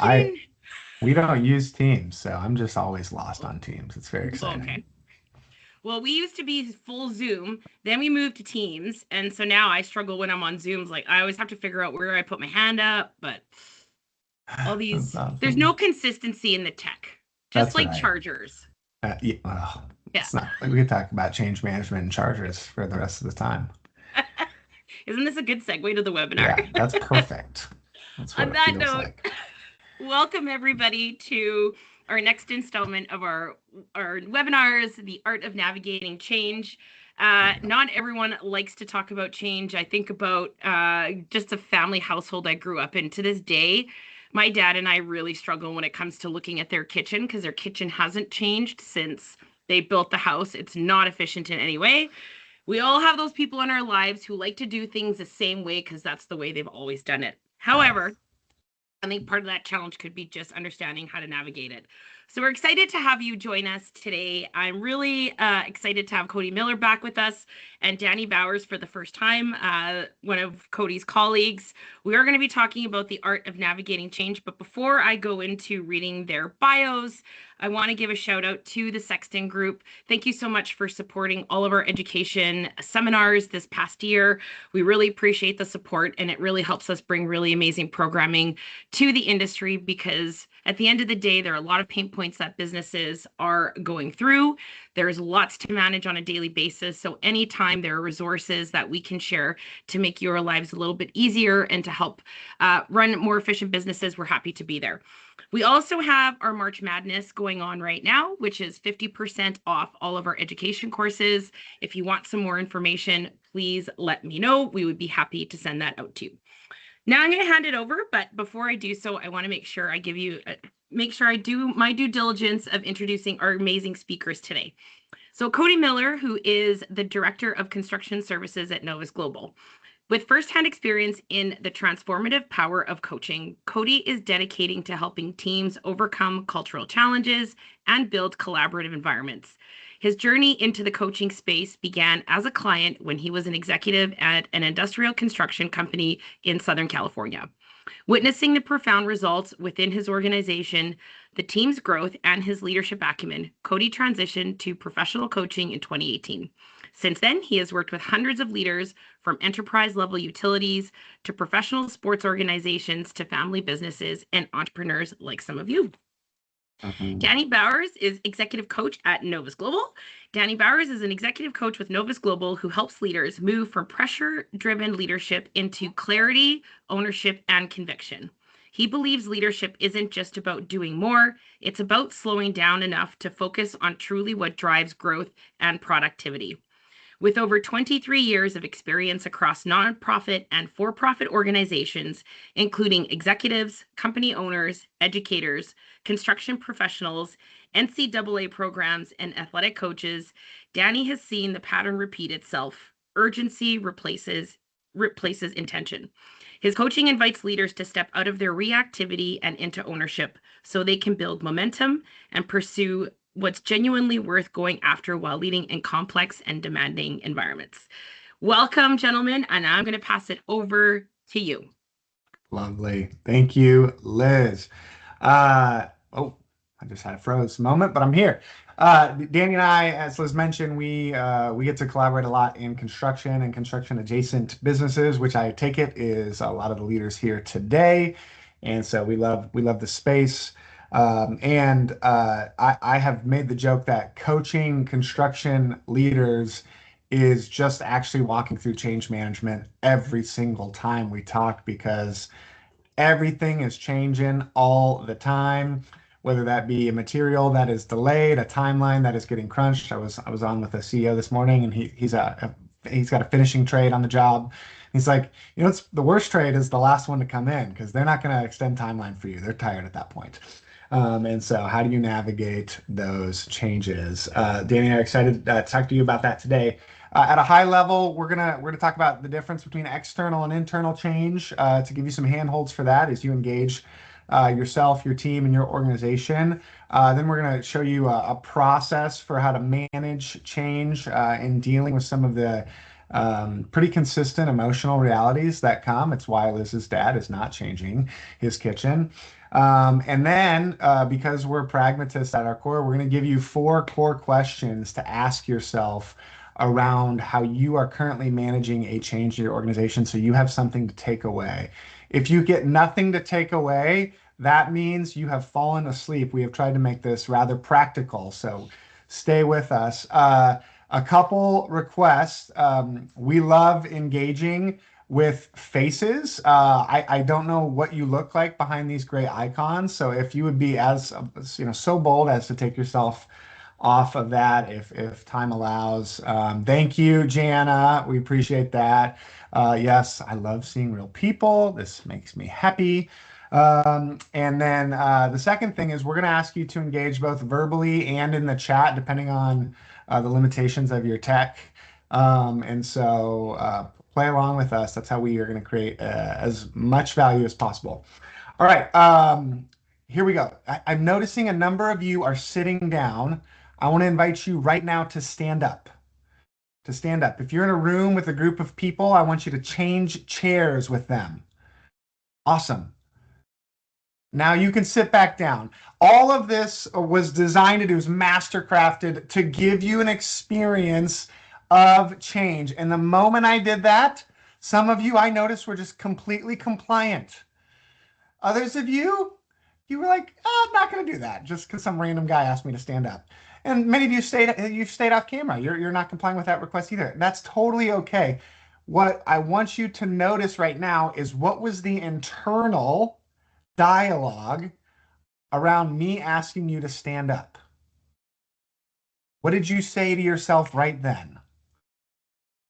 I Can we don't use Teams, so I'm just always lost on Teams. It's very exciting. okay. Well, we used to be full Zoom, then we moved to Teams, and so now I struggle when I'm on Zooms. Like I always have to figure out where I put my hand up, but all That's these there's no awesome. consistency in the tech. Just That's like right. chargers. Yeah, well, Yeah. it's not like we could talk about change management and chargers for the rest of the time. Isn't this a good segue to the webinar? Yeah, that's perfect. That's what On it that feels note, like. welcome everybody to our next installment of our webinars, The Art of Navigating Change. Not everyone likes to talk about change. I think about just a family household I grew up in. To this day, my dad and I really struggle when it comes to looking at their kitchen because their kitchen hasn't changed since they built the house. It's not efficient in any way. We all have those people in our lives who like to do things the same way because that's the way they've always done it. Yeah. However, I think part of that challenge could be just understanding how to navigate it. So we're excited to have you join us today. I'm really excited to have Cody Miller back with us and Danny Bowers for the first time, one of Cody's colleagues. We are going to be talking about the art of navigating change. But before I go into reading their bios, I want to give a shout out to the Sexton Group. Thank you so much for supporting all of our education seminars this past year. We really appreciate the support, and it really helps us bring really amazing programming to the industry because at the end of the day, there are a lot of pain points that businesses are going through. There's lots to manage on a daily basis. So anytime there are resources that we can share to make your lives a little bit easier and to help run more efficient businesses, we're happy to be there. We also have our March Madness going on right now, which is 50% off all of our education courses. If you want some more information, please let me know. We would be happy to send that out to you. Now I'm going to hand it over, but before I do so, I want to make sure I do my due diligence of introducing our amazing speakers today. So Cody Miller, who is the Director of Construction Services at Novus Global. With firsthand experience in the transformative power of coaching, Cody is dedicating to helping teams overcome cultural challenges and build collaborative environments. His journey into the coaching space began as a client when he was an executive at an industrial construction company in Southern California. Witnessing the profound results within his organization, the team's growth, and his leadership acumen, Cody transitioned to professional coaching in 2018. Since then, he has worked with hundreds of leaders from enterprise level utilities to professional sports organizations to family businesses and entrepreneurs like some of you. Mhm. Danny Bowers is executive coach at Novus Global. Danny Bowers is an executive coach with Novus Global who helps leaders move from pressure driven leadership into clarity, ownership, and conviction. He believes leadership isn't just about doing more, it's about slowing down enough to focus on truly what drives growth and productivity. With over 23 years of experience across nonprofit and for profit organizations, including executives, company owners, educators, construction professionals, NCAA programs, and athletic coaches, Danny has seen the pattern repeat itself. Urgency replaces intention. His coaching invites leaders to step out of their reactivity and into ownership so they can build momentum and pursue what's genuinely worth going after while leading in complex and demanding environments. Welcome, gentlemen, and I'm going to pass it over to you. Lovely. Thank you, Liz. Oh, I just had a froze moment, but I'm here. Danny and I, as Liz mentioned, we get to collaborate a lot in construction and construction adjacent businesses, which I take it is a lot of the leaders here today. And so we love the space. I have made the joke that coaching construction leaders is just actually walking through change management every single time we talk because everything is changing all the time, whether that be a material that is delayed, a timeline that is getting crunched. I was on with a CEO this morning, and he's got a finishing trade on the job. He's like, it's the worst trade is the last one to come in because they're not going to extend timeline for you. They're tired at that point. And so, how do you navigate those changes? Danny and I are excited to talk to you about that today. At a high level, we're gonna talk about the difference between external and internal change to give you some handholds for that as you engage yourself, your team, and your organization. Then we're gonna show you a process for how to manage change in dealing with some of the pretty consistent emotional realities that come. It's why Liz's dad is not changing his kitchen. And then, because we're pragmatists at our core, we're going to give you 4 core questions to ask yourself around how you are currently managing a change in your organization so you have something to take away. If you get nothing to take away, that means you have fallen asleep. We have tried to make this rather practical, so stay with us. A couple requests. We love engaging with faces. I don't know what you look like behind these gray icons. So if you would be as so bold as to take yourself off of that if time allows. Thank you, Jana. We appreciate that. Yes, I love seeing real people. This makes me happy. And then the second thing is we're going to ask you to engage both verbally and in the chat, depending on the limitations of your tech. And so play along with us. That's how we are going to create as much value as possible. All right. Here we go. I'm noticing a number of you are sitting down. I want to invite you right now to stand up. To stand up. If you're in a room with a group of people, I want you to change chairs with them. Awesome. Now you can sit back down. All of this was designed to do, is mastercrafted to give you an experience of change. And the moment I did that, some of you I noticed were just completely compliant. Others of you, you were like, oh, I'm not going to do that just because some random guy asked me to stand up. And many of you've stayed off camera. You're not complying with that request either. That's totally okay. What I want you to notice right now is what was the internal dialogue around me asking you to stand up? What did you say to yourself right then?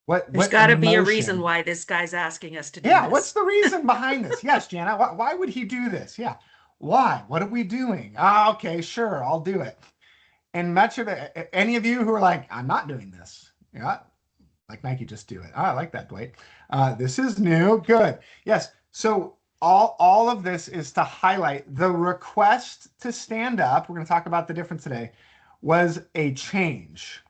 There's What got to be a reason emotion? why this guy's asking us to do Yeah, this. what's the reason behind this? Yes, Jana, why would he do this? Yeah. Why? What are we doing? Ah, okay, sure, I'll do it. And much of it, any of you who are like, I'm not doing this. Yeah, like Nike, just do it. Oh, I like that, Dwight. This is new. Good. Yes. So all of this is to highlight the request to stand up. We're going to talk about the difference today. Was a change.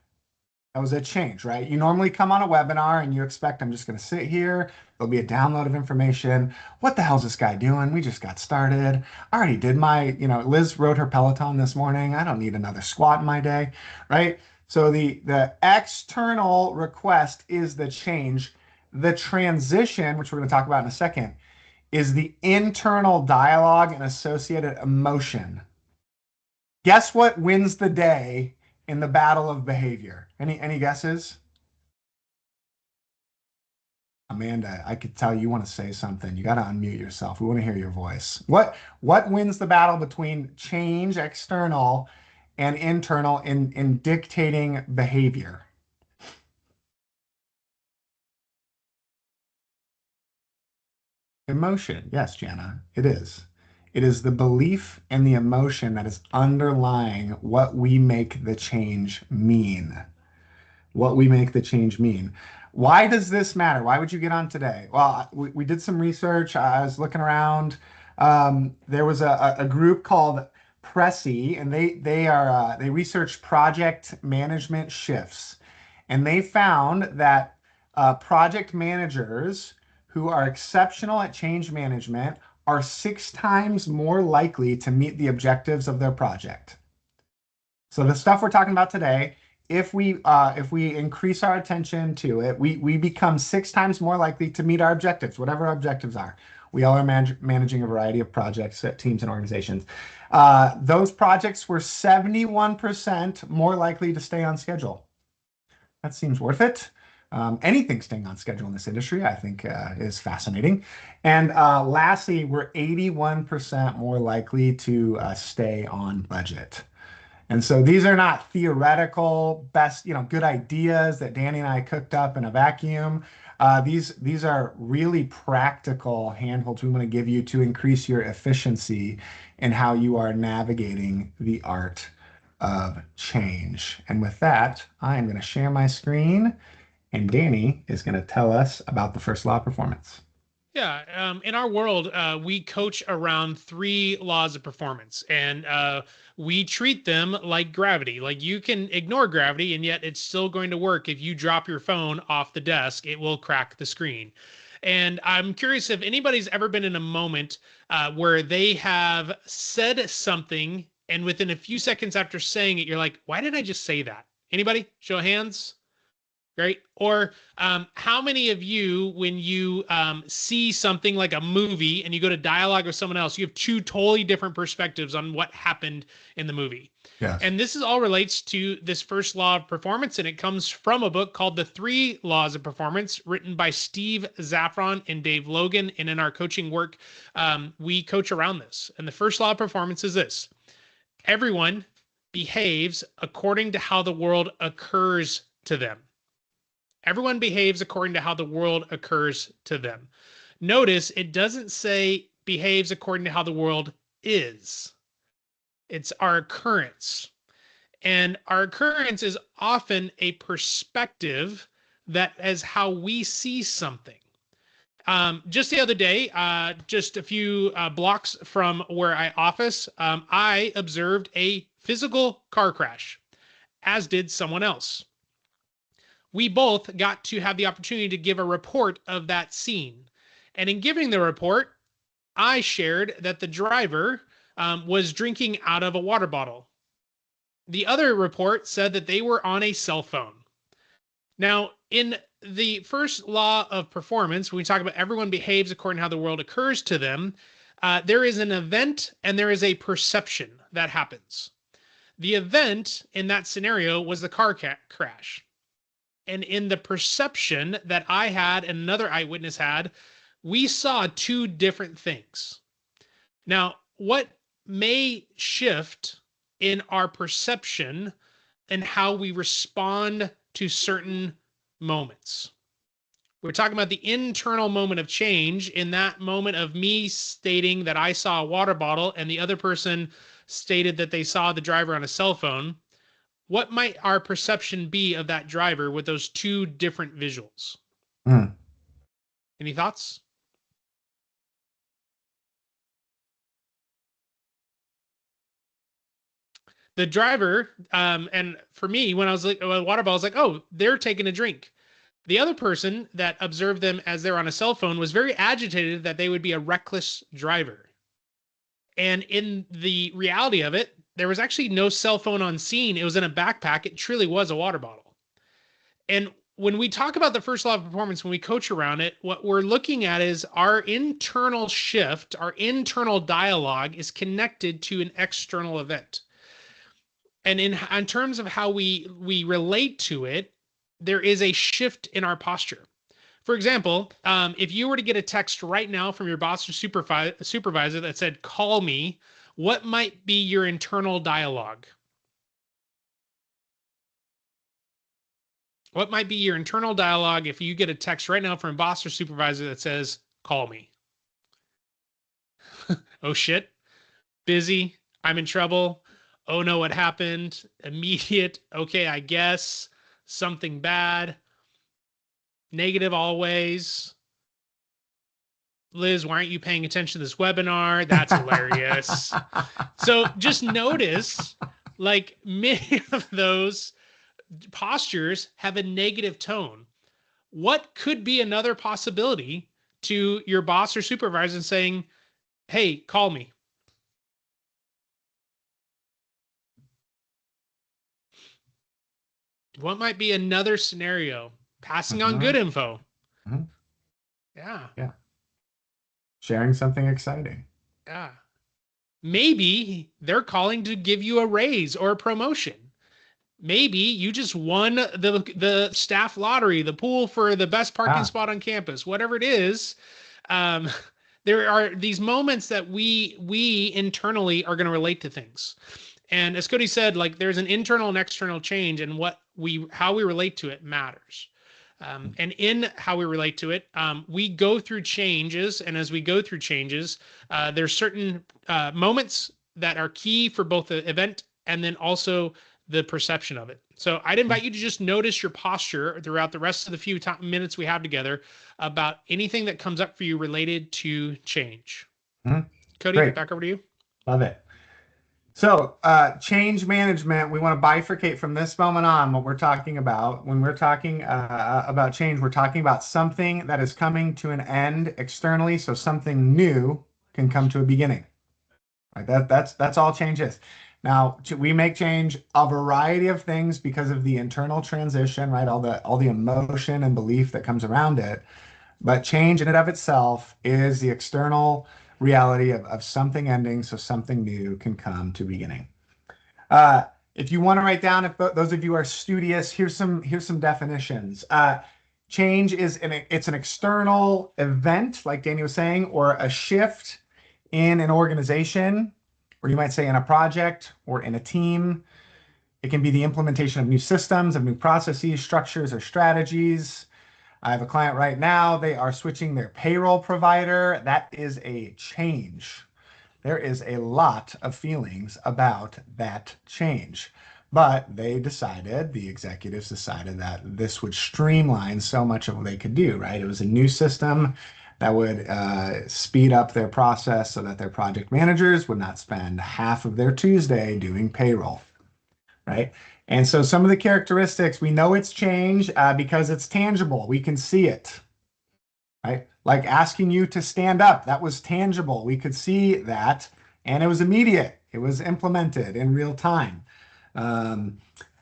That was a change, right? You normally come on a webinar and you expect I'm just going to sit here. There'll be a download of information. What the hell's this guy doing? We just got started. I already did Liz rode her Peloton this morning. I don't need another squat in my day, right? So the external request is the change. The transition, which we're going to talk about in a second, is the internal dialogue and associated emotion. Guess what wins the day in the battle of behavior? Any guesses? Amanda, I could tell you want to say something. You got to unmute yourself. We want to hear your voice. What wins the battle between change, external, and internal in dictating behavior? Emotion. Yes, Jana, it is. It is the belief and the emotion that is underlying what we make the change mean. What we make the change mean. Why does this matter? Why would you get on today? Well, we did some research. I was looking around. There was a group called Pressy, and they researched project management shifts, and they found that project managers who are exceptional at change management are 6 times more likely to meet the objectives of their project. So the stuff we're talking about today, if we increase our attention to it, we become 6 times more likely to meet our objectives, whatever our objectives are. We all are managing a variety of projects at teams and organizations. Those projects were 71% more likely to stay on schedule. That seems worth it. Anything staying on schedule in this industry, I think, is fascinating. And lastly, we're 81% more likely to stay on budget. And so these are not theoretical, good ideas that Danny and I cooked up in a vacuum. These are really practical handholds we want to give you to increase your efficiency in how you are navigating the art of change. And with that, I am going to share my screen, and Danny is going to tell us about the first law of performance. Yeah, in our world, we coach around 3 laws of performance, and we treat them like gravity. Like you can ignore gravity, and yet it's still going to work. If you drop your phone off the desk, it will crack the screen. And I'm curious if anybody's ever been in a moment where they have said something, and within a few seconds after saying it, you're like, "Why did I just say that?" Anybody? Show of hands. Right? Or how many of you, when you see something like a movie and you go to dialogue with someone else, you have 2 totally different perspectives on what happened in the movie? Yes. And this is all relates to this first law of performance, and it comes from a book called The 3 Laws of Performance, written by Steve Zaffron and Dave Logan. And in our coaching work, we coach around this. And the first law of performance is this: everyone behaves according to how the world occurs to them. Everyone behaves according to how the world occurs to them. Notice it doesn't say behaves according to how the world is. It's our occurrence. And our occurrence is often a perspective that is how we see something. Just the other day, just a few blocks from where I office, I observed a physical car crash, as did someone else. We both got to have the opportunity to give a report of that scene. And in giving the report, I shared that the driver was drinking out of a water bottle. The other report said that they were on a cell phone. Now, in the first law of performance, when we talk about everyone behaves according to how the world occurs to them, there is an event and there is a perception that happens. The event in that scenario was the car crash. And in the perception that I had and another eyewitness had, we saw 2 different things. Now, what may shift in our perception and how we respond to certain moments? We're talking about the internal moment of change. In that moment of me stating that I saw a water bottle and the other person stated that they saw the driver on a cell phone, what might our perception be of that driver with those 2 different visuals? Any thoughts? The driver, and for me, when I was like, water bottle, I was like, oh, they're taking a drink. The other person that observed them as they're on a cell phone was very agitated that they would be a reckless driver. And in the reality of it, there was actually no cell phone on scene. It was in a backpack. It truly was a water bottle. And when we talk about the first law of performance, when we coach around it, what we're looking at is our internal shift, our internal dialogue is connected to an external event. And in terms of how we relate to it, there is a shift in our posture. For example, if you were to get a text right now from your boss or supervisor that said, "Call me," what might be your internal dialogue? What might be your internal dialogue if you get a text right now from a boss or supervisor that says, "Call me"? Oh shit, busy, I'm in trouble. Oh no, what happened? Immediate, okay, I guess. Something bad. Negative always. Liz, why aren't you paying attention to this webinar? That's hilarious. So just notice, like, many of those postures have a negative tone. What could be another possibility to your boss or supervisor saying, "Hey, call me"? What might be another scenario? Passing on good info. Yeah. Yeah. Sharing something exciting. Yeah. Maybe they're calling to give you a raise or a promotion. Maybe you just won the staff lottery, the pool for the best parking spot on campus, whatever it is. There are these moments that we internally are going to relate to things. And as Cody said, like, there's an internal and external change, and how we relate to it matters. And in how we relate to it, we go through changes, and as we go through changes, there's certain moments that are key for both the event and then also the perception of it. So I'd invite you to just notice your posture throughout the rest of the few minutes we have together about anything that comes up for you related to change. Mhm. Cody, Great. back over to you. Love it. So, change management, we want to bifurcate from this moment on what we're talking about. When we're talking about change, we're talking about something that is coming to an end externally, so something new can come to a beginning. Right? That's all change is. Now, we make change a variety of things because of the internal transition, right? All the emotion and belief that comes around it. But change in and of itself is the external reality of something ending, so something new can come to beginning. If you want to write down, if those of you are studious, here's some definitions. Change is it's an external event, like Danny was saying, or a shift in an organization, or you might say in a project or in a team. It can be the implementation of new systems, of new processes, structures, or strategies. I have a client right now. They are switching their payroll provider. That is a change. There is a lot of feelings about that change. But the executives decided that this would streamline so much of what they could do, right? It was a new system that would speed up their process so that their project managers would not spend half of their Tuesday doing payroll, right? And so some of the characteristics, we know it's change because it's tangible. We can see it, right? Like asking you to stand up, that was tangible. We could see that, and it was immediate. It was implemented in real time.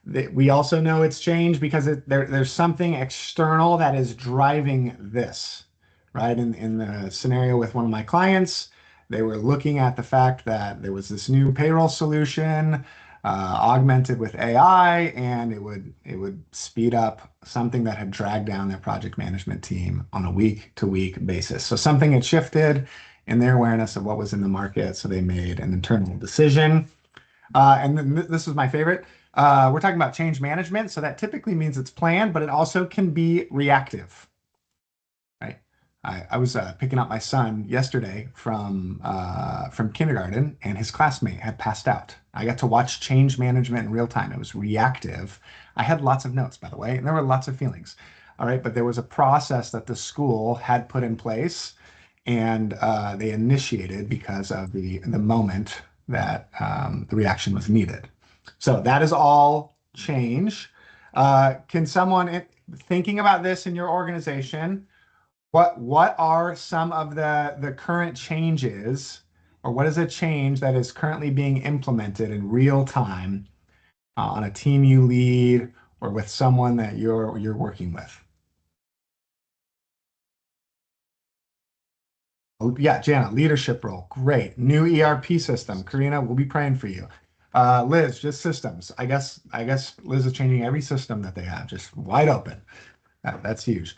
We also know it's change because there's something external that is driving this, right? In the scenario with one of my clients, they were looking at the fact that there was this new payroll solution augmented with AI, and it would speed up something that had dragged down their project management team on a week-to-week basis. So something had shifted in their awareness of what was in the market, so they made an internal decision. And then this is my favorite. We're talking about change management, so that typically means it's planned, but it also can be reactive, right? I was picking up my son yesterday from kindergarten, and his classmate had passed out. I got to watch change management in real time. It was reactive. I had lots of notes, by the way, and there were lots of feelings. All right, but there was a process that the school had put in place, and they initiated because of the moment that the reaction was needed. So that is all change. Can someone thinking about this in your organization? What are some of the current changes, or what is a change that is currently being implemented in real time on a team you lead or with someone that you're working with? Oh, yeah, Jana, leadership role. Great. New ERP system. Karina, we'll be praying for you. Liz, just systems. I guess Liz is changing every system that they have, just wide open. That's huge.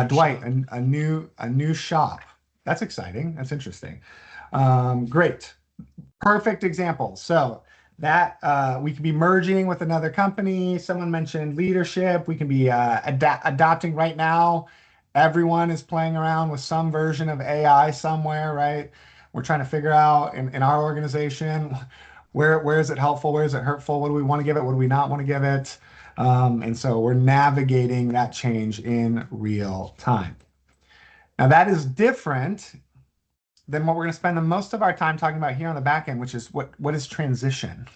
Dwight, a new shop. That's exciting. That's interesting. Great. Perfect example. So that we could be merging with another company. Someone mentioned leadership. We can be adopting right now. Everyone is playing around with some version of AI somewhere, right? We're trying to figure out in our organization where is it helpful, where is it hurtful, what do we want to give it, what do we not want to give it? And so we're navigating that change in real time. Now that is different than what we're going to spend the most of our time talking about here on the back end, which is what is transition?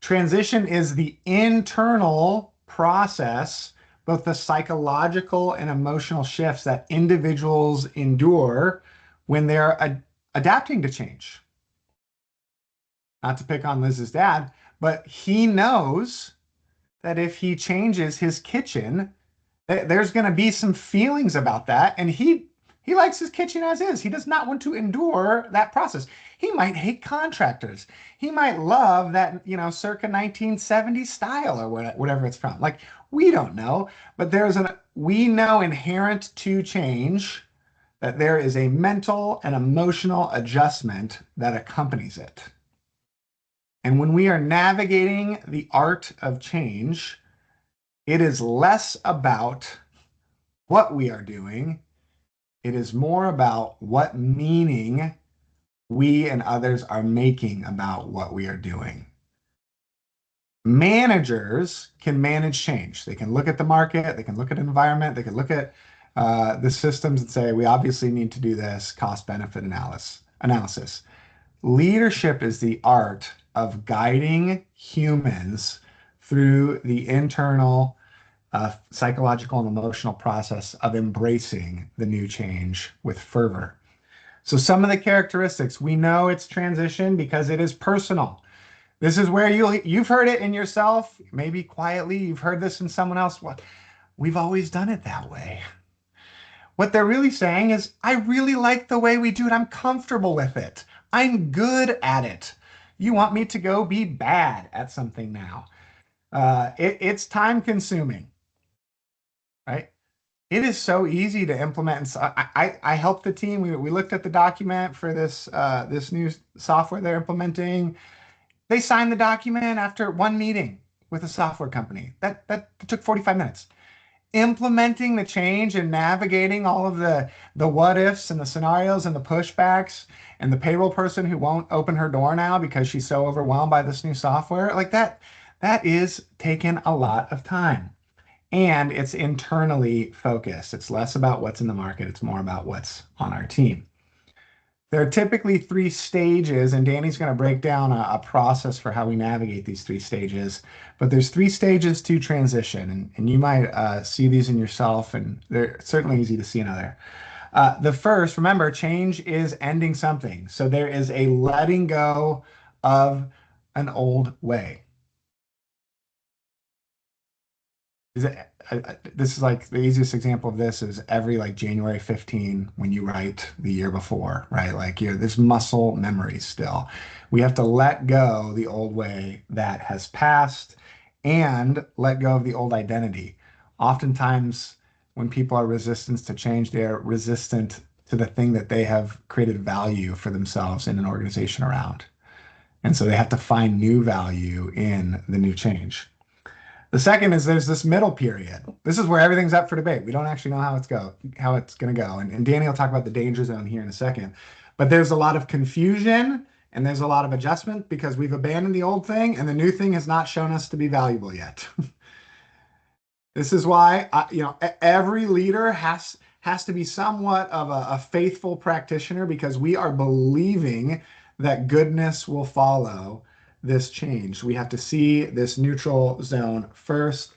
Transition is the internal process, both the psychological and emotional shifts that individuals endure when they're adapting to change. Not to pick on Liz's dad, but he knows that if he changes his kitchen, there's going to be some feelings about that, and he likes his kitchen as is. He does not want to endure that process. He might hate contractors. He might love that, circa 1970s style or whatever it's from. Like, we don't know, but we know inherent to change that there is a mental and emotional adjustment that accompanies it. And when we are navigating the art of change, it is less about what we are doing. It is more about what meaning we and others are making about what we are doing. Managers can manage change. They can look at the market, they can look at environment, they can look at the systems and say, we obviously need to do this cost benefit analysis. Leadership is the art of guiding humans through the internal psychological and emotional process of embracing the new change with fervor. So some of the characteristics, we know it's transition because it is personal. This is where you've heard it in yourself, maybe quietly, you've heard this in someone else. What we've always done it that way. What they're really saying is, I really like the way we do it. I'm comfortable with it. I'm good at it. You want me to go be bad at something now. It's time consuming, right? It is so easy to implement. And so I helped the team. We looked at the document for this new software they're implementing. They signed the document after one meeting with a software company. That took 45 minutes. Implementing the change and navigating all of the what ifs and the scenarios and the pushbacks and the payroll person who won't open her door now because she's so overwhelmed by this new software, like that is taking a lot of time. And it's internally focused. It's less about what's in the market, it's more about what's on our team. There are typically three stages, and Danny's going to break down a process for how we navigate these three stages. But there's three stages to transition, and you might see these in yourself, and they're certainly easy to see in other. The first, remember, change is ending something. So there is a letting go of an old way. This is like the easiest example of this is every like January 15 when you write the year before, right? Like there's muscle memory still. We have to let go the old way that has passed and let go of the old identity. Oftentimes, when people are resistant to change, they're resistant to the thing that they have created value for themselves in an organization around. And so they have to find new value in the new change. The second is there's this middle period. This is where everything's up for debate. We don't actually know how it's going to go. And Danny will talk about the danger zone here in a second. But there's a lot of confusion and there's a lot of adjustment because we've abandoned the old thing and the new thing has not shown us to be valuable yet. This is why every leader has to be somewhat of a faithful practitioner because we are believing that goodness will follow this change. We have to see this neutral zone first,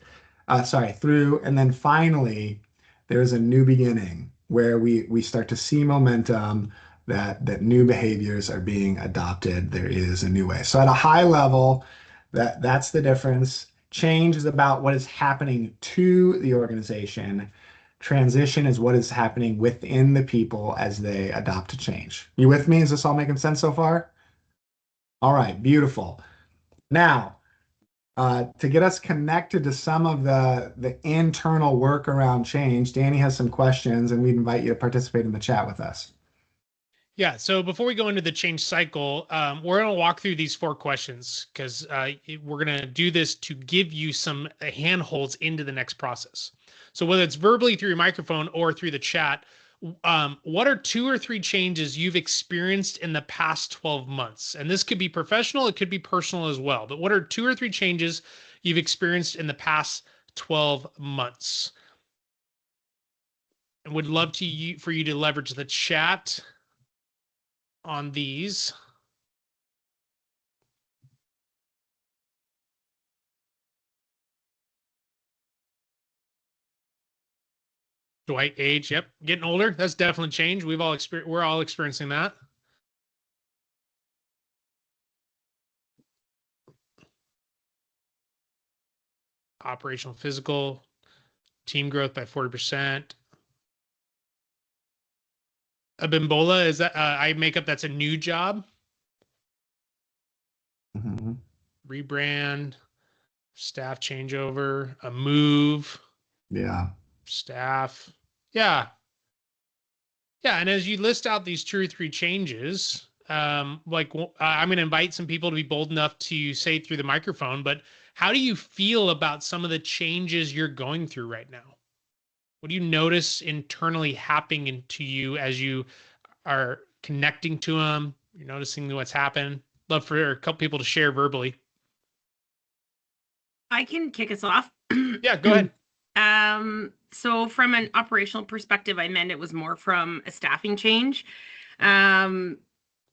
through, and then finally there's a new beginning where we start to see momentum that new behaviors are being adopted. There is a new way. So at a high level, that's the difference. Change is about what is happening to the organization. Transition is what is happening within the people as they adopt a change. You with me? Is this all making sense so far? All right, beautiful. Now, to get us connected to some of the internal work around change, Danny has some questions, and we'd invite you to participate in the chat with us. Yeah. So before we go into the change cycle, we're going to walk through these 4 questions because we're going to do this to give you some handholds into the next process. So whether it's verbally through your microphone or through the chat, what are 2 or 3 changes you've experienced in the past 12 months? And this could be professional, it could be personal as well. But what are 2 or 3 changes you've experienced in the past 12 months? And would love for you to leverage the chat on these. Dwight, age, yep, getting older. That's definitely changed. We're all experiencing that. Operational, physical, team growth by 40%. A Bimbola, is that I make up that's a new job? Mm-hmm. Rebrand, staff changeover, a move. Yeah. Staff. Yeah. Yeah. And as you list out these 2 or 3 changes, I'm going to invite some people to be bold enough to say it through the microphone, but how do you feel about some of the changes you're going through right now? What do you notice internally happening to you as you are connecting to them? You're noticing what's happened. Love for a couple people to share verbally. I can kick us off. Yeah, go ahead. So from an operational perspective, I meant it was more from a staffing change.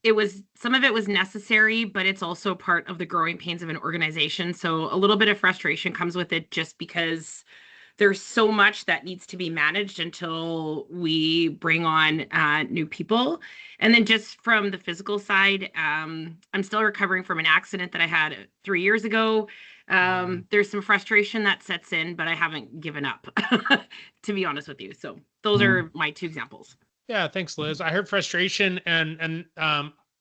It was, some of it was necessary, but it's also part of the growing pains of an organization. So a little bit of frustration comes with it just because there's so much that needs to be managed until we bring on new people. And then just from the physical side, I'm still recovering from an accident that I had 3 years ago. There's some frustration that sets in, but I haven't given up, to be honest with you. So those are my 2 examples. Yeah, thanks, Liz. I heard frustration and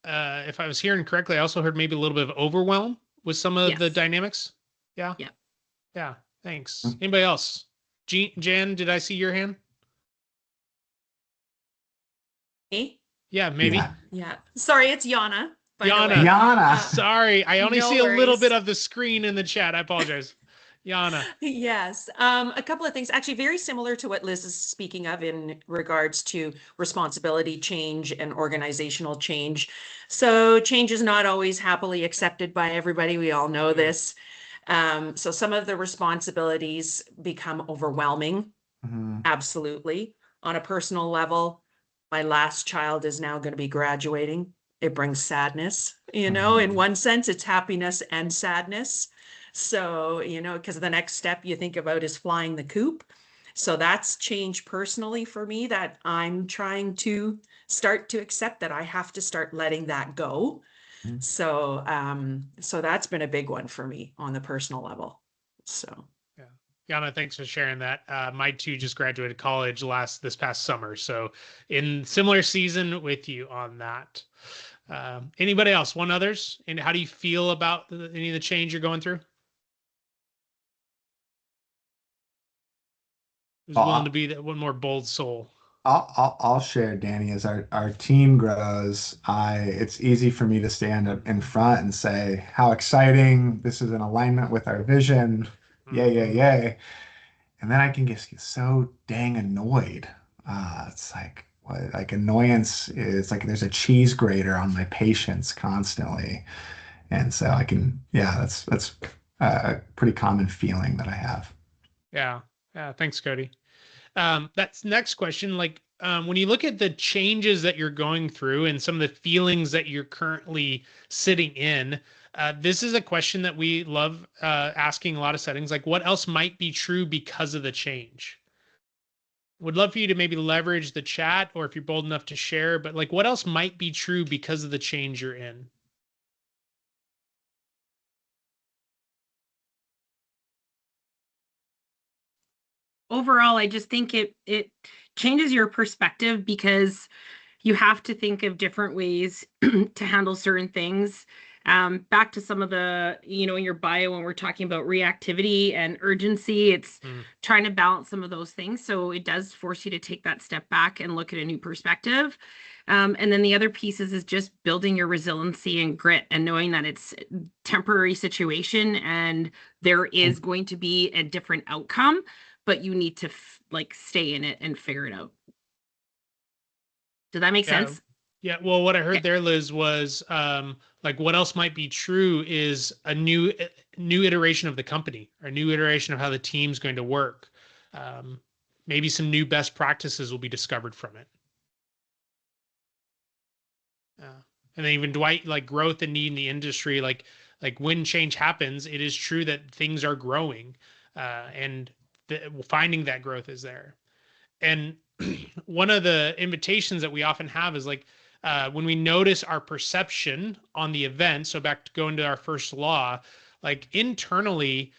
if I was hearing correctly, I also heard maybe a little bit of overwhelm with some of the Yes. dynamics. Yeah. Yeah. Yeah. Thanks. Anybody else? Jan, did I see your hand? Me? Yeah, maybe. Yeah. Yeah. Sorry, it's Yana. By Yana. the way. Yana. Sorry, I only No see a little worries. bit of the screen in the chat. I apologize. Yana. Yes. A couple of things, actually very similar to what Liz is speaking of in regards to responsibility change and organizational change. So change is not always happily accepted by everybody. We all know this. So some of the responsibilities become overwhelming. Absolutely. On a personal level, my last child is now going to be graduating. It brings sadness, in one sense, it's happiness and sadness. So, because the next step you think about is flying the coop. So that's change personally for me that I'm trying to start to accept that I have to start letting that go. So, so that's been a big one for me on the personal level. So. Yeah. Yana, thanks for sharing that. My 2 just graduated college this past summer. So in similar season with you on that. Anybody else? One others? And how do you feel about any of the change you're going through? Who's willing to be that one more bold soul? I'll share, Danny. As our team grows, it's easy for me to stand up in front and say how exciting, this is in alignment with our vision. Yay, yay, yay. And then I can just get so dang annoyed. It's like annoyance is like there's a cheese grater on my patience constantly. And so that's a pretty common feeling that I have. Yeah. Yeah. Thanks, Cody. That's next question. Like, when you look at the changes that you're going through and some of the feelings that you're currently sitting in, this is a question that we love asking a lot of settings. Like, what else might be true because of the change? Would love for you to maybe leverage the chat, or if you're bold enough to share, but like, what else might be true because of the change you're in? Overall, I just think it changes your perspective because you have to think of different ways to handle certain things. Back to some of the, in your bio when we're talking about reactivity and urgency, it's trying to balance some of those things. So it does force you to take that step back and look at a new perspective. And then the other pieces is just building your resiliency and grit and knowing that it's a temporary situation and there is going to be a different outcome, but you need to stay in it and figure it out. Did that make sense? Yeah. Well, what I heard there, Liz, was like what else might be true is a new iteration of the company, or a new iteration of how the team's going to work. Maybe some new best practices will be discovered from it. And then even Dwight, like growth and need in the industry, like when change happens, it is true that things are growing, and finding that growth is there. And one of the invitations that we often have is like when we notice our perception on the event. So back to going to our first law, like internally,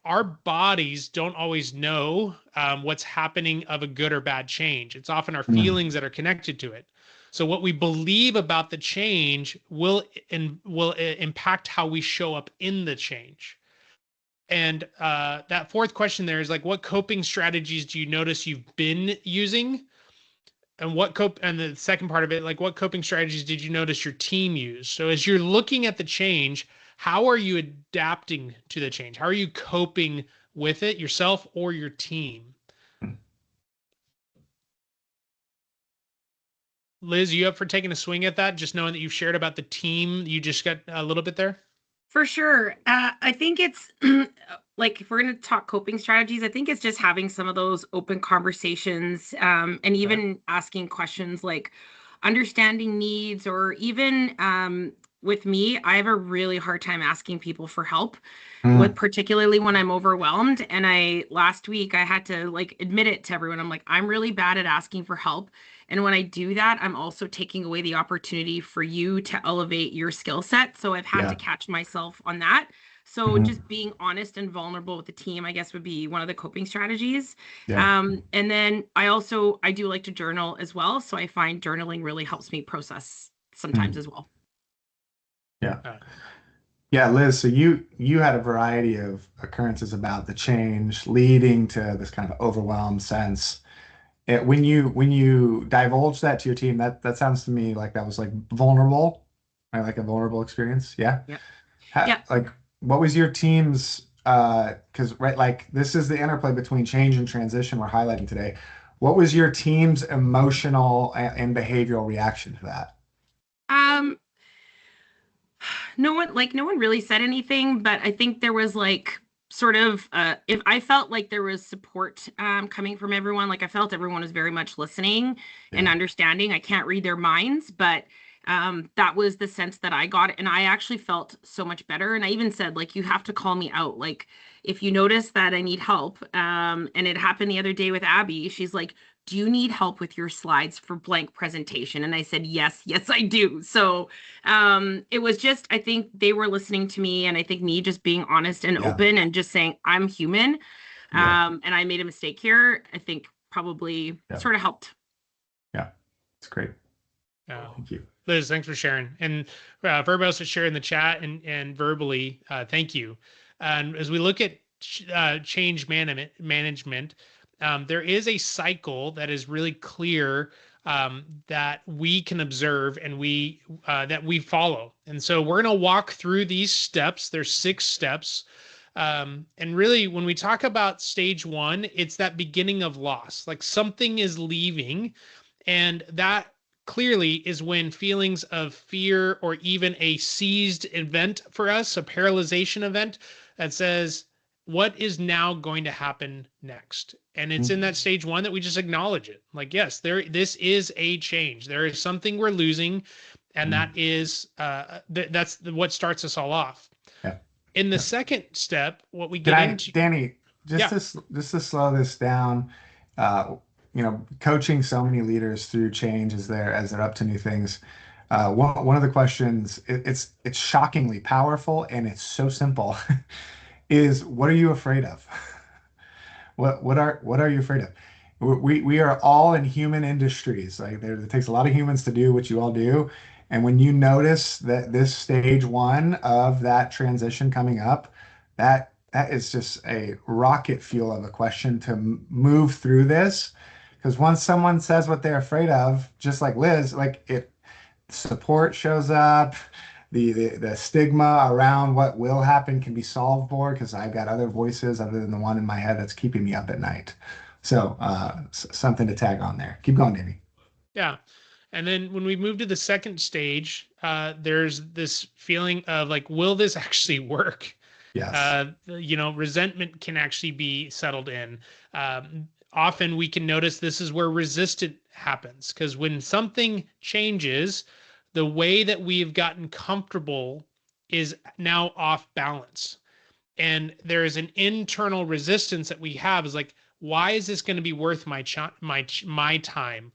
our bodies don't always know what's happening of a good or bad change. It's often our feelings that are connected to it. So what we believe about the change will impact how we show up in the change. And that fourth question there is like, what coping strategies do you notice you've been using? And and the second part of it, like what coping strategies did you notice your team use? So as you're looking at the change, how are you adapting to the change? How are you coping with it yourself or your team? Liz, you up for taking a swing at that? Just knowing that you've shared about the team, you just got a little bit there? For sure. I think it's like if we're going to talk coping strategies, I think it's just having some of those open conversations, and even asking questions like understanding needs, or even with me, I have a really hard time asking people for help, with Mm, particularly when I'm overwhelmed. And I last week I had to like admit it to everyone. I'm like, I'm really bad at asking for help. And when I do that, I'm also taking away the opportunity for you to elevate your skill set. So I've had to yeah. catch myself on that. So Mhm. just being honest and vulnerable with the team, I guess, would be one of the coping strategies. Yeah. And then I do like to journal as well. So I find journaling really helps me process sometimes Mm, as well. yeah. Uh, Yeah, Liz, so you had a variety of occurrences about the change leading to this kind of overwhelmed sense. When you divulged that to your team, that sounds to me like that was like vulnerable, right? Like a vulnerable experience. Yeah. Yep. How, Yep. like what was your team's because right, like this is the interplay between change and transition we're highlighting today. What was your team's emotional and behavioral reaction to that? Um, no one really said anything, but I think there was like sort of if I felt like there was support coming from everyone, like I felt everyone was very much listening and Yeah. understanding. I can't read their minds, but that was the sense that I got, and I actually felt so much better. And I even said, like, you have to call me out. Like, if you notice that I need help, and it happened the other day with Abby, she's like, do you need help with your slides for blank presentation? And I said, yes, yes, I do. So it was just, I think they were listening to me, and I think me just being honest and Yeah. open and just saying I'm human, Yeah. and I made a mistake here, I think probably Yeah. sort of helped. Yeah. It's great. yeah. Thank you. Liz, thanks for sharing. And for everybody else to share in the chat and verbally, thank you. And as we look at change management, there is a cycle that is really clear, that we can observe and that we follow. And so we're going to walk through these steps. There's 6 steps. And really, when we talk about stage 1, it's that beginning of loss. Like something is leaving, and that clearly is when feelings of fear, or even a seized event for us, a paralyzation event that says, what is now going to happen next? And it's in Mm, that stage 1 that we just acknowledge it. Like, yes, this is a change. There is something we're losing, and mm, that is that's what starts us all off. yeah. In the Yeah. second step, what we Can get I, into, Danny, yeah, just to slow this down, coaching so many leaders through change as they're up to new things. One of the questions, it's shockingly powerful and it's so simple, is what are you afraid of? What are you afraid of? We are all in human industries. Like it takes a lot of humans to do what you all do. And when you notice that this stage 1 of that transition coming up, that is just a rocket fuel of a question to move through this. Because once someone says what they're afraid of, just like Liz, like it support shows up, the stigma around what will happen can be solved for because I've got other voices other than the one in my head that's keeping me up at night. So something to tag on there. Keep going, Davey. yeah. And then when we move to the second stage, there's this feeling of like, will this actually work? Yes. Resentment can actually be settled in. Often we can notice this is where resistance happens, because when something changes, the way that we've gotten comfortable is now off balance. And there is an internal resistance that we have, is like, why is this going to be worth my time?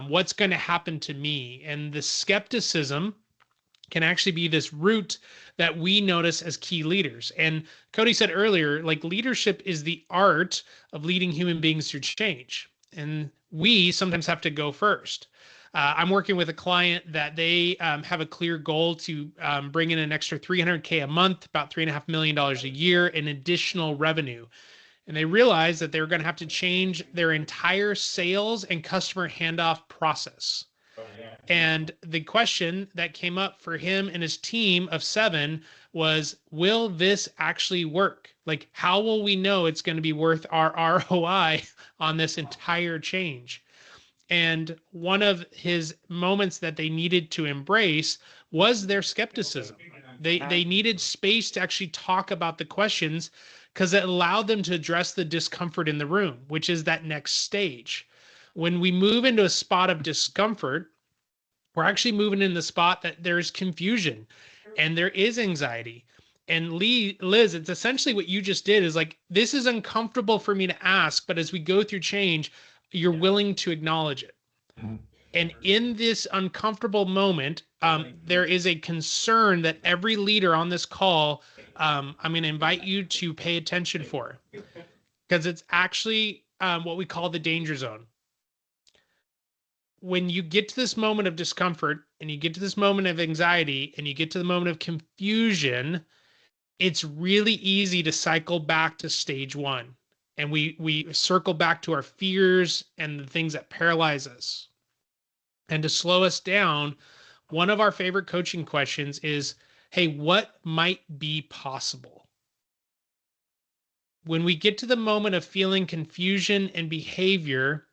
What's going to happen to me? And the skepticism can actually be this root that we notice as key leaders. And Cody said earlier, like, leadership is the art of leading human beings through change. And we sometimes have to go first. I'm working with a client that they have a clear goal to bring in an extra $300K a month, about $3.5 million a year in additional revenue. And they realized that they were going to have to change their entire sales and customer handoff process. And the question that came up for him and his team of 7 was, will this actually work? Like, how will we know it's going to be worth our ROI on this entire change? And one of his moments that they needed to embrace was their skepticism. They needed space to actually talk about the questions, because it allowed them to address the discomfort in the room, which is that next stage. When we move into a spot of discomfort, we're actually moving in the spot that there's confusion and there is anxiety. And Liz, it's essentially what you just did is like, this is uncomfortable for me to ask, but as we go through change, you're willing to acknowledge it. Mm-hmm. And in this uncomfortable moment, there is a concern that every leader on this call, I'm going to invite you to pay attention for, because it's actually what we call the danger zone. When you get to this moment of discomfort and you get to this moment of anxiety and you get to the moment of confusion, it's really easy to cycle back to stage one. And we circle back to our fears and the things that paralyze us. And to slow us down, one of our favorite coaching questions is, hey, what might be possible? When we get to the moment of feeling confusion and behavior,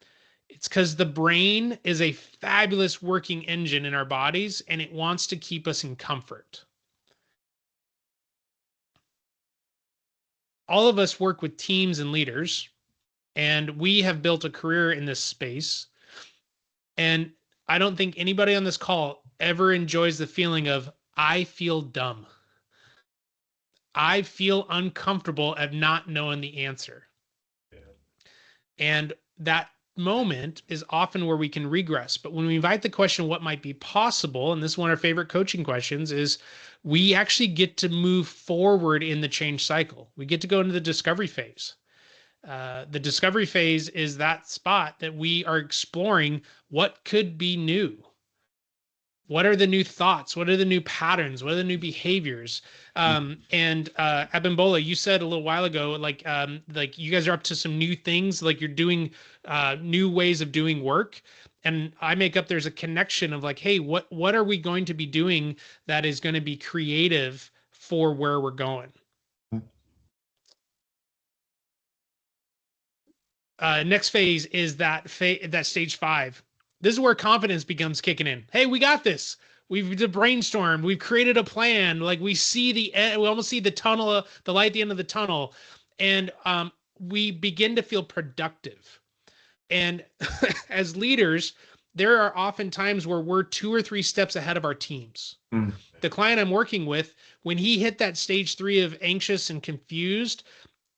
it's because the brain is a fabulous working engine in our bodies, and it wants to keep us in comfort. All of us work with teams and leaders, and we have built a career in this space. And I don't think anybody on this call ever enjoys the feeling of, I feel dumb. I feel uncomfortable at not knowing the answer. Yeah. And that moment is often where we can regress. But when we invite the question, what might be possible, and this is one of our favorite coaching questions, is we actually get to move forward in the change cycle. We get to go into the discovery phase. The discovery phase is that spot that we are exploring what could be new. What are the new thoughts? What are the new patterns? What are the new behaviors? And Abimbola, you said a little while ago, like you guys are up to some new things, like you're doing new ways of doing work. And I make up there's a connection of like, hey, what are we going to be doing that is going to be creative for where we're going? Next phase is that stage 5. This is where confidence becomes kicking in. Hey, we got this. We've brainstormed. We've created a plan. Like we see the end. We almost see the tunnel, the light at the end of the tunnel, and we begin to feel productive. And as leaders, there are often times where we're 2 or 3 steps ahead of our teams. Mm. The client I'm working with, when he hit that stage 3 of anxious and confused,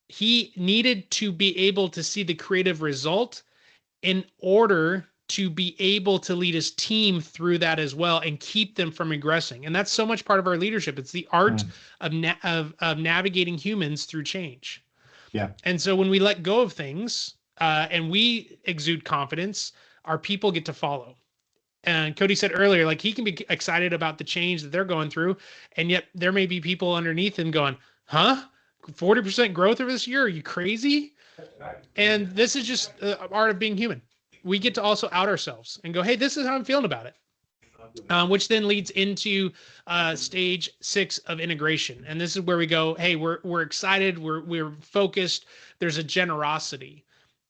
he needed to be able to see the creative result in order to be able to lead his team through that as well and keep them from regressing. And that's so much part of our leadership. It's the art of navigating humans through change. Yeah. And so when we let go of things and we exude confidence, our people get to follow. And Cody said earlier, like he can be excited about the change that they're going through. And yet there may be people underneath him going, huh? 40% growth over this year? Are you crazy? And this is just the art of being human. We get to also out ourselves and go, hey, this is how I'm feeling about it. Which then leads into stage 6 of integration. And this is where we go, hey, we're excited, we're focused, there's a generosity.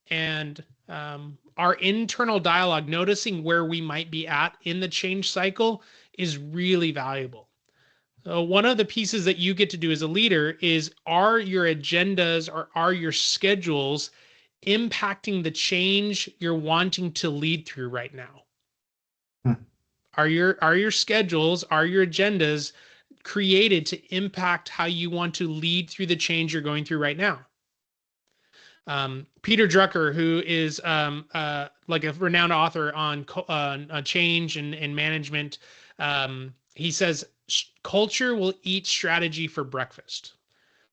And our internal dialogue, noticing where we might be at in the change cycle, is really valuable. So one of the pieces that you get to do as a leader is, are your agendas or are your schedules impacting the change you're wanting to lead through right now? Are your schedules, are your agendas created to impact how you want to lead through the change you're going through right now? Peter Drucker, who is like a renowned author on change and management, he says, culture will eat strategy for breakfast.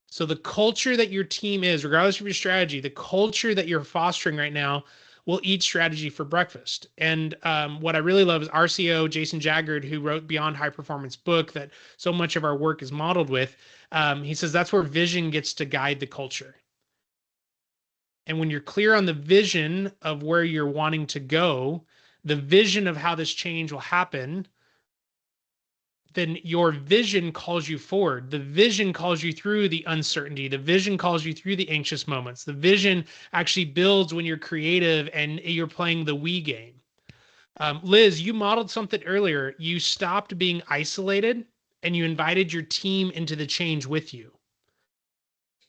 So the culture that your team is, regardless of your strategy, the culture that you're fostering right now will eat strategy for breakfast. And what I really love is RCO Jason Jaggard, who wrote Beyond High Performance book that so much of our work is modeled with. He says that's where vision gets to guide the culture. And when you're clear on the vision of where you're wanting to go, the vision of how this change will happen, then your vision calls you forward. The vision calls you through the uncertainty. The vision calls you through the anxious moments. The vision actually builds when you're creative and you're playing the we game. Liz, you modeled something earlier. You stopped being isolated and you invited your team into the change with you.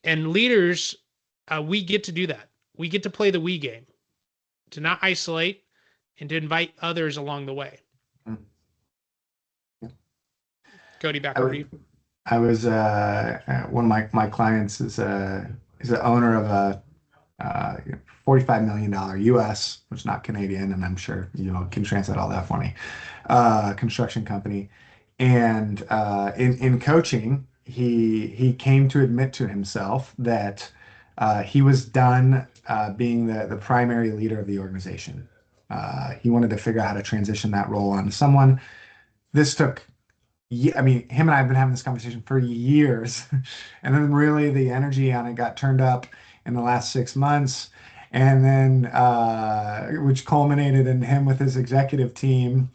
And leaders, we get to do that. We get to play the we game, to not isolate and to invite others along the way. Mm. Yeah. Cody, back over to you. I was one of my clients is the owner of a $45 million US, which is not Canadian, and I'm sure can translate all that for me. Construction company, and in coaching, he came to admit to himself that he was done being the primary leader of the organization. He wanted to figure out how to transition that role onto someone. This took I mean, him and I have been having this conversation for years. And then really the energy on it got turned up in the last 6 months. And then, which culminated in him with his executive team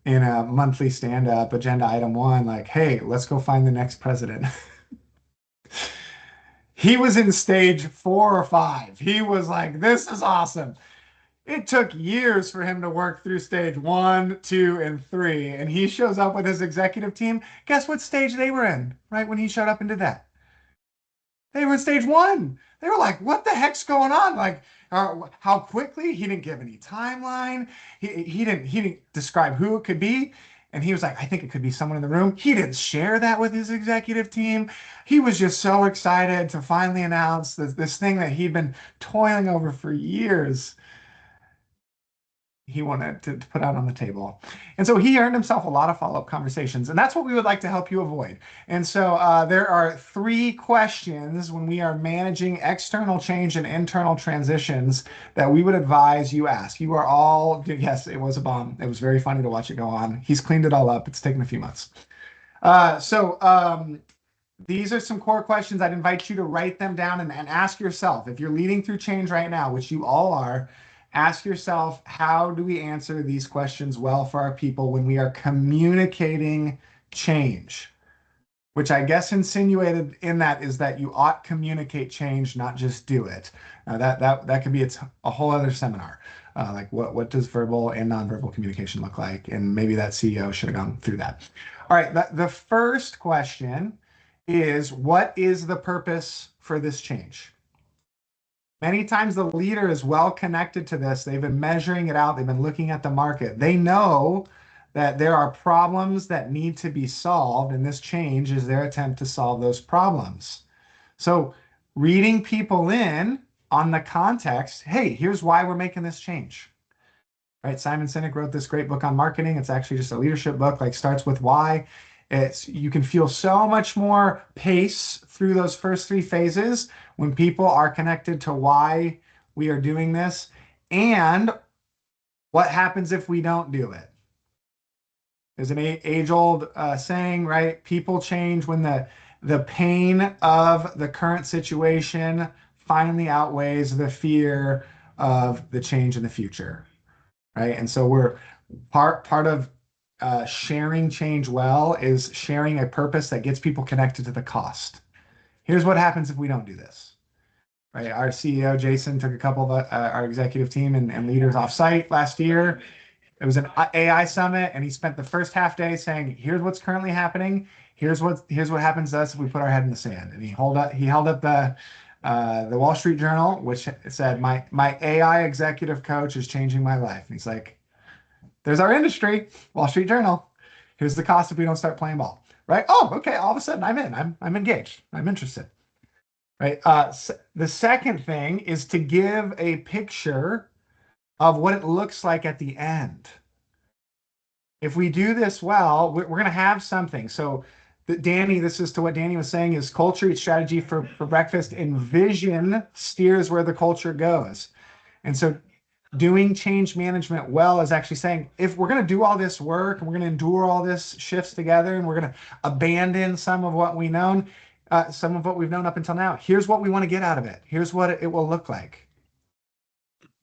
in a monthly stand-up agenda item one, like, hey, let's go find the next president. He was in stage 4 or 5. He was like, this is awesome. It took years for him to work through stage 1, 2, and 3. And he shows up with his executive team. Guess what stage they were in, right? When he showed up and did that. They were in stage 1. They were like, what the heck's going on? Like, how quickly? He didn't give any timeline. He didn't describe who it could be. And he was like, I think it could be someone in the room. He didn't share that with his executive team. He was just so excited to finally announce this thing that he'd been toiling over for years. He wanted to put out on the table. And so he earned himself a lot of follow-up conversations. And that's what we would like to help you avoid. And so there are 3 questions when we are managing external change and internal transitions that we would advise you ask. You are all, yes, it was a bomb. It was very funny to watch it go on. He's cleaned it all up. It's taken a few months. These are some core questions. I'd invite you to write them down and ask yourself. If you're leading through change right now, which you all are, ask yourself, how do we answer these questions well for our people when we are communicating change? Which I guess insinuated in that is that you ought communicate change, not just do it. That could be a whole other seminar. Like what does verbal and nonverbal communication look like? And maybe that CEO should have gone through that. All right, the first question is, what is the purpose for this change? Many times the leader is well connected to this. They've been measuring it out. They've been looking at the market. They know that there are problems that need to be solved, and this change is their attempt to solve those problems. So reading people in on the context, hey, here's why we're making this change. Right? Simon Sinek wrote this great book on marketing. It's actually just a leadership book, like starts with why. You can feel so much more pace through those first 3 phases when people are connected to why we are doing this and what happens if we don't do it. There's an age-old saying, right? People change when the pain of the current situation finally outweighs the fear of the change in the future, right? And so we're part of sharing change well is sharing a purpose that gets people connected to the cost. Here's what happens if we don't do this. Right? Our CEO, Jason, took a couple of our executive team and leaders off-site last year. It was an AI summit, and he spent the first half day saying, here's what's currently happening. Here's what happens to us if we put our head in the sand. And he held up the Wall Street Journal, which said, my AI executive coach is changing my life. And he's like, there's our industry, Wall Street Journal. Here's the cost if we don't start playing ball, right? Oh, okay. All of a sudden I'm in, I'm engaged. I'm interested, right? The second thing is to give a picture of what it looks like at the end. If we do this well, we're going to have something. So Danny, this is to what Danny was saying, is culture eats strategy for breakfast, and vision steers where the culture goes. And so doing change management well is actually saying, if we're going to do all this work and we're going to endure all this shifts together and we're going to abandon some of what we've known up until now, here's what we want to get out of it. Here's what it will look like.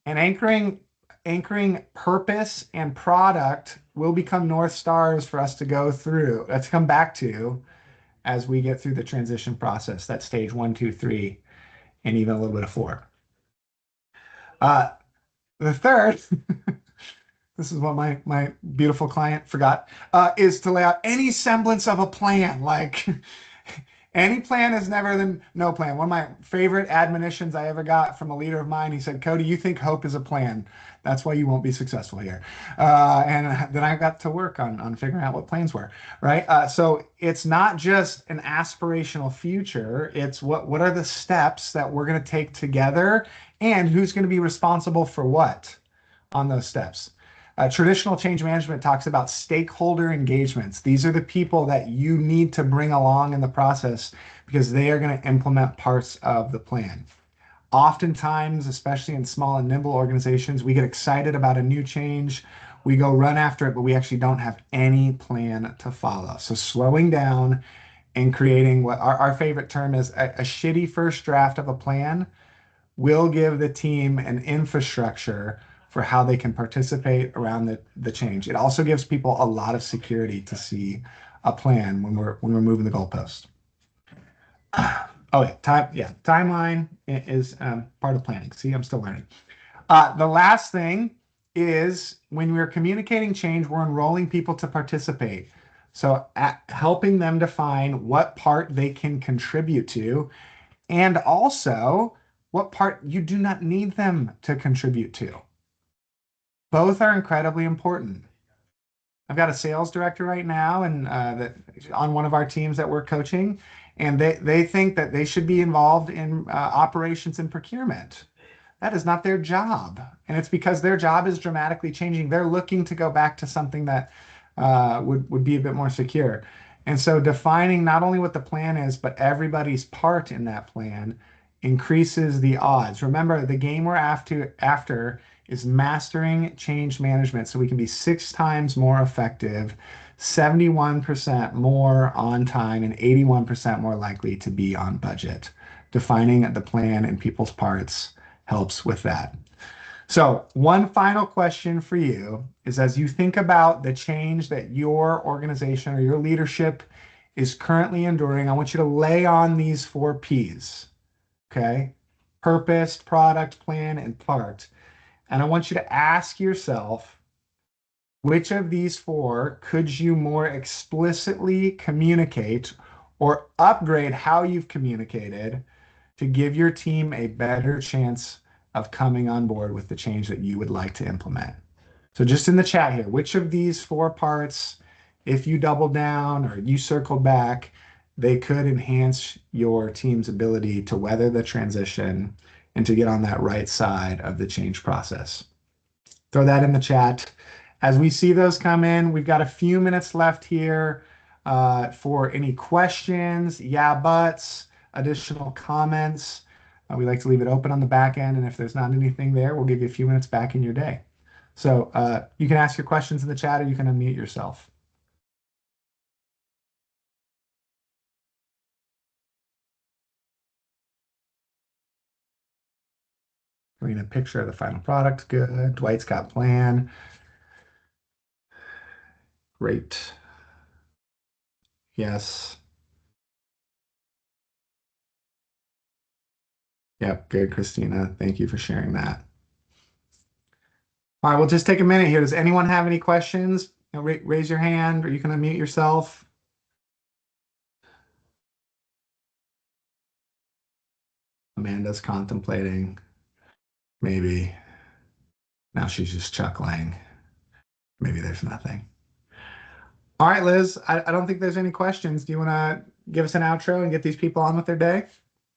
And anchoring purpose and product will become North Stars for us to go through, to come back to as we get through the transition process, that stage 1, 2, 3, and even a little bit of 4. The third, this is what my beautiful client forgot, is to lay out any semblance of a plan. Like Any plan is never than no plan. One of my favorite admonitions I ever got from a leader of mine, he said, Cody, you think hope is a plan. That's why you won't be successful here. And then I got to work on figuring out what plans were, right? So it's not just an aspirational future. It's what are the steps that we're going to take together and who's going to be responsible for what on those steps. Traditional change management talks about stakeholder engagements. These are the people that you need to bring along in the process because they are going to implement parts of the plan. Oftentimes, especially in small and nimble organizations, we get excited about a new change. We go run after it, but we actually don't have any plan to follow. So slowing down and creating what our favorite term is a shitty first draft of a plan will give the team an infrastructure for how they can participate around the change. It also gives people a lot of security to see a plan when we're moving the goalpost. Oh yeah, timeline is part of planning. See, I'm still learning. The last thing is when we're communicating change, we're enrolling people to participate. So helping them define what part they can contribute to, and also what part you do not need them to contribute to. Both are incredibly important. I've got a sales director right now and that on one of our teams that we're coaching, and they think that they should be involved in operations and procurement. That is not their job. And it's because their job is dramatically changing. They're looking to go back to something that would be a bit more secure. And so defining not only what the plan is, but everybody's part in that plan increases the odds. Remember, the game we're after is mastering change management so we can be 6 times more effective, 71% more on time, and 81% more likely to be on budget. Defining the plan and people's parts helps with that. So one final question for you is, as you think about the change that your organization or your leadership is currently enduring, I want you to lay on these 4 P's, okay? Purpose, product, plan, and part. And I want you to ask yourself, which of these 4 could you more explicitly communicate or upgrade how you've communicated to give your team a better chance of coming on board with the change that you would like to implement? So just in the chat here, which of these 4 parts, if you double down or you circle back, they could enhance your team's ability to weather the transition and to get on that right side of the change process? Throw that in the chat. As we see those come in, we've got a few minutes left here for any questions, yeah, buts, additional comments. We like to leave it open on the back end, and if there's not anything there, we'll give you a few minutes back in your day. So you can ask your questions in the chat, or you can unmute yourself. Bring a picture of the final product. Good. Dwight's got plan. Great. Yes. Yep. Good, Christina. Thank you for sharing that. All right, we'll just take a minute here. Does anyone have any questions? Raise your hand, or you can unmute yourself. Amanda's contemplating. Maybe. Now she's just chuckling. Maybe there's nothing. All right, Liz, I don't think there's any questions. Do you want to give us an outro and get these people on with their day?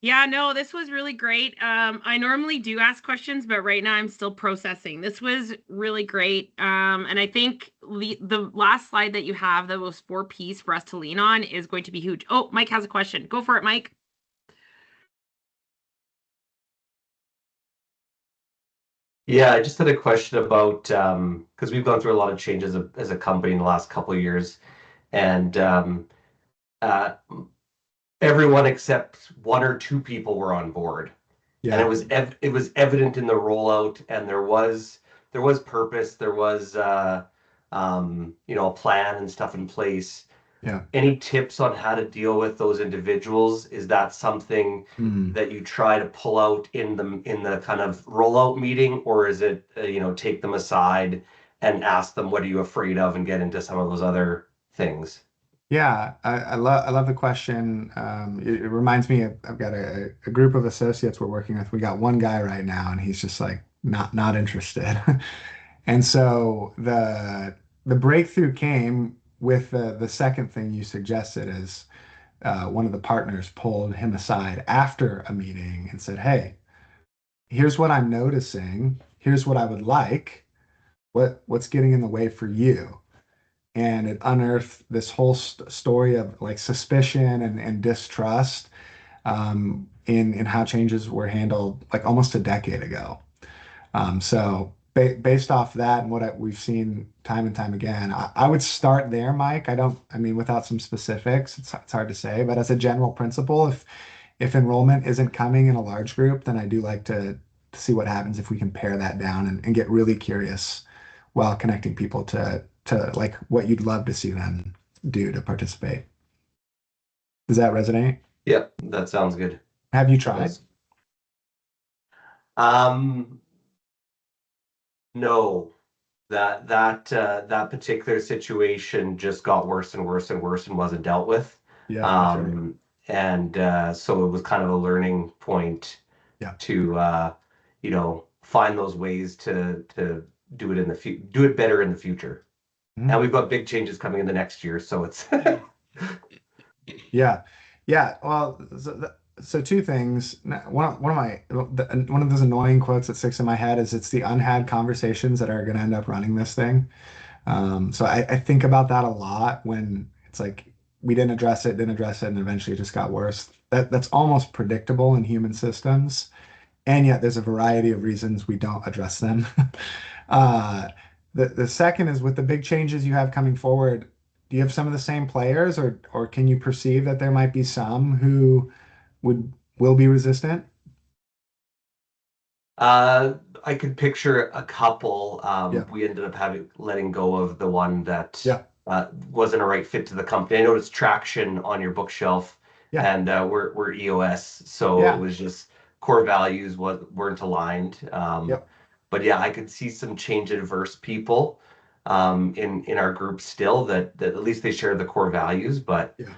Yeah, no, this was really great. I normally do ask questions, but right now I'm still processing. This was really great. And I think the last slide that you have, that was 4 P's for us to lean on, is going to be huge. Oh, Mike has a question. Go for it, Mike. Yeah, I just had a question about because we've gone through a lot of changes as a company in the last couple of years, and everyone except 1 or 2 people were on board, and it was evident in the rollout, and there was purpose, there was a plan and stuff in place. Yeah. Any tips on how to deal with those individuals? Is that something that you try to pull out in the kind of rollout meeting, or is it take them aside and ask them, what are you afraid of, and get into some of those other things? Yeah, I love the question. It reminds me of, I've got a group of associates we're working with. We got one guy right now, and he's just like not interested. And so the breakthrough came with the second thing you suggested is one of the partners pulled him aside after a meeting and said, "Hey, here's what I'm noticing. Here's what I would like. What's getting in the way for you?" And it unearthed this whole story of like suspicion and distrust in how changes were handled like almost a decade ago. So based off that and what we've seen time and time again, I would start there, Mike. I mean, without some specifics, it's hard to say, but as a general principle, if enrollment isn't coming in a large group, then I do like to see what happens if we can pare that down and get really curious while connecting people to like what you'd love to see them do to participate. Does that resonate? Yeah, that sounds good. Have you tried? Um, no, that particular situation just got worse and worse and worse and wasn't dealt with. Yeah, that's right. And so it was kind of a learning point Yeah. to find those ways to do it do it better in the future. And we've got big changes coming in the next year, so it's Yeah, yeah. Well, so two things. One of those annoying quotes that sticks in my head is it's the unhad conversations that are going to end up running this thing. So I think about that a lot when it's like we didn't address it, and eventually it just got worse. That's almost predictable in human systems, and yet there's a variety of reasons we don't address them. Uh, the second is with the big changes you have coming forward, do you have some of the same players, or can you perceive that there might be some who would will be resistant? Uh, I could picture a couple. Yeah, We ended up letting go of the one that yeah, wasn't a right fit to the company. I noticed traction on your bookshelf, yeah, and we're EOS, so it yeah, was just core values weren't aligned. yep, But yeah, I could see some change adverse people in our group still that at least they share the core values, but yeah.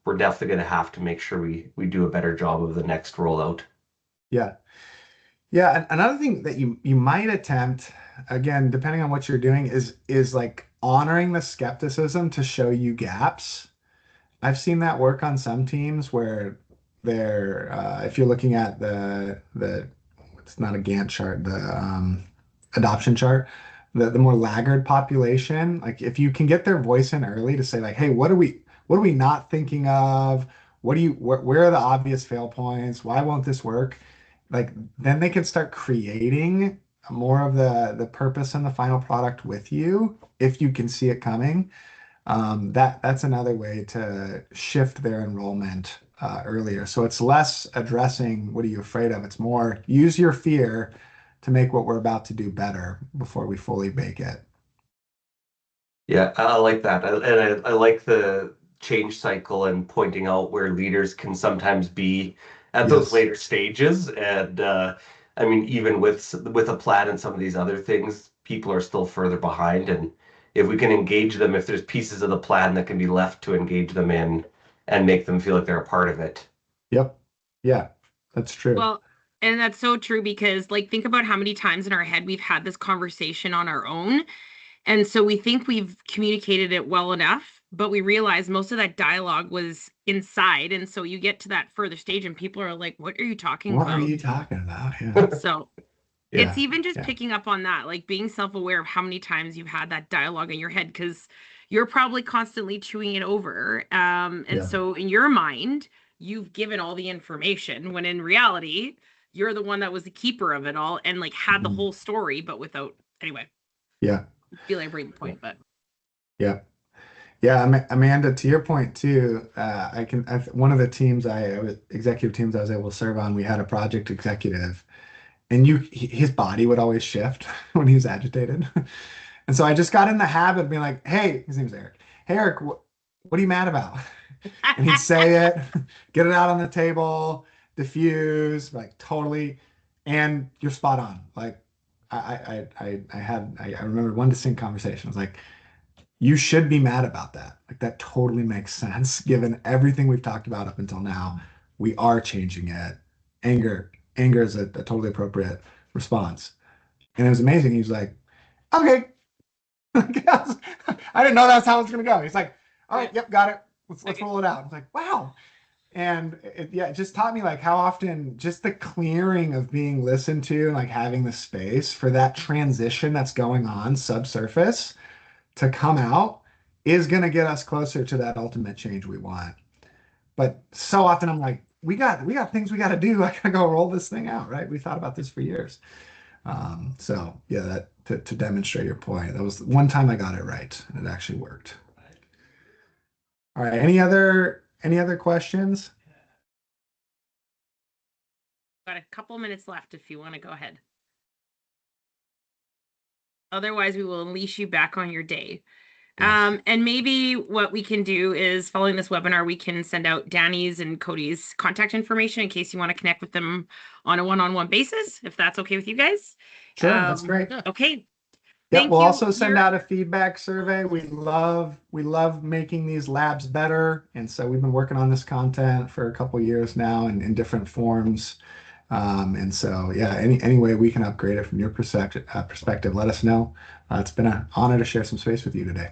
we're definitely going to have to make sure we do a better job of the next rollout. Yeah. Yeah, and another thing that you might attempt, again, depending on what you're doing, is like honoring the skepticism to show you gaps. I've seen that work on some teams where if you're looking at the it's not a Gantt chart, the adoption chart, the more laggard population, like if you can get their voice in early to say like, hey, what are we not thinking of? Where are the obvious fail points? Why won't this work? Like then they can start creating more of the purpose and the final product with you if you can see it coming. That's another way to shift their enrollment earlier. So it's less addressing what are you afraid of? It's more use your fear to make what we're about to do better before we fully bake it. Yeah, I like that. I like the change cycle and pointing out where leaders can sometimes be at those Yes. later stages. And I mean, even with a plan and some of these other things, people are still further behind. And if we can engage them, if there's pieces of the plan that can be left to engage them in and make them feel like they're a part of it. Yep. Yeah, that's true. Well, and that's so true because, like, think about how many times in our head we've had this conversation on our own. And so we think we've communicated it well enough, but we realize most of that dialogue was inside. And so you get to that further stage and people are like, what are you talking What are about? you talking about? Yeah. So it's Yeah. even just Yeah. picking up on that, like being self-aware of how many times you've had that dialogue in your head because you're probably constantly chewing it over. And Yeah. so in your mind, you've given all the information when in reality, you're the one that was the keeper of it all and like had the Mhm. whole story, but without anyway, Yeah. belaboring the point, but Yeah. Yeah, Amanda, to your point too, one of the teams executive teams I was able to serve on, we had a project executive, and his body would always shift when he was agitated. And so I just got in the habit of being like, hey, his name's Eric. Hey, Eric, what are you mad about? And he'd say it, get it out on the table, diffuse, like totally, and you're spot on. Like I remember one distinct conversation. I was like, you should be mad about that. Like that totally makes sense given everything we've talked about up until now. We are changing it. Anger is a totally appropriate response. And it was amazing. He was like, okay. I didn't know that's how it's gonna go. He's like, all right, yep, got it. Let's roll it out. I was like, wow. And it just taught me like how often just the clearing of being listened to and like having the space for that transition that's going on subsurface to come out is going to get us closer to that ultimate change we want. But so often I'm like, we got things we got to do. I gotta go roll this thing out, right? We thought about this for years. So yeah, that to demonstrate your point, that was one time I got it right, and it actually worked. All right. Any other questions? Got a couple minutes left if you want to go ahead. Otherwise, we will unleash you back on your day. Yes. And maybe what we can do is following this webinar, we can send out Danny's and Cody's contact information in case you want to connect with them on a one-on-one basis, if that's okay with you guys. Sure, that's great. Okay. Yeah, we'll also send out a feedback survey. We love making these labs better. And so we've been working on this content for a couple of years now in different forms. And so, yeah, any way we can upgrade it from your perspective, let us know. It's been an honor to share some space with you today.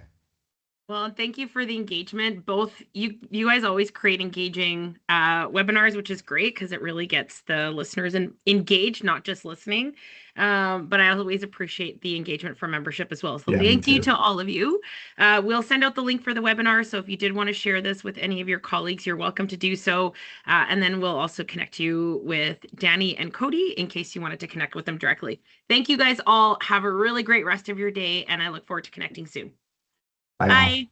Well, thank you for the engagement. Both you guys always create engaging webinars, which is great because it really gets the listeners engaged, not just listening. But I always appreciate the engagement from membership as well. So thank you to all of you. We'll send out the link for the webinar. So if you did want to share this with any of your colleagues, you're welcome to do so. And then we'll also connect you with Danny and Cody in case you wanted to connect with them directly. Thank you guys all. Have a really great rest of your day. And I look forward to connecting soon. Bye.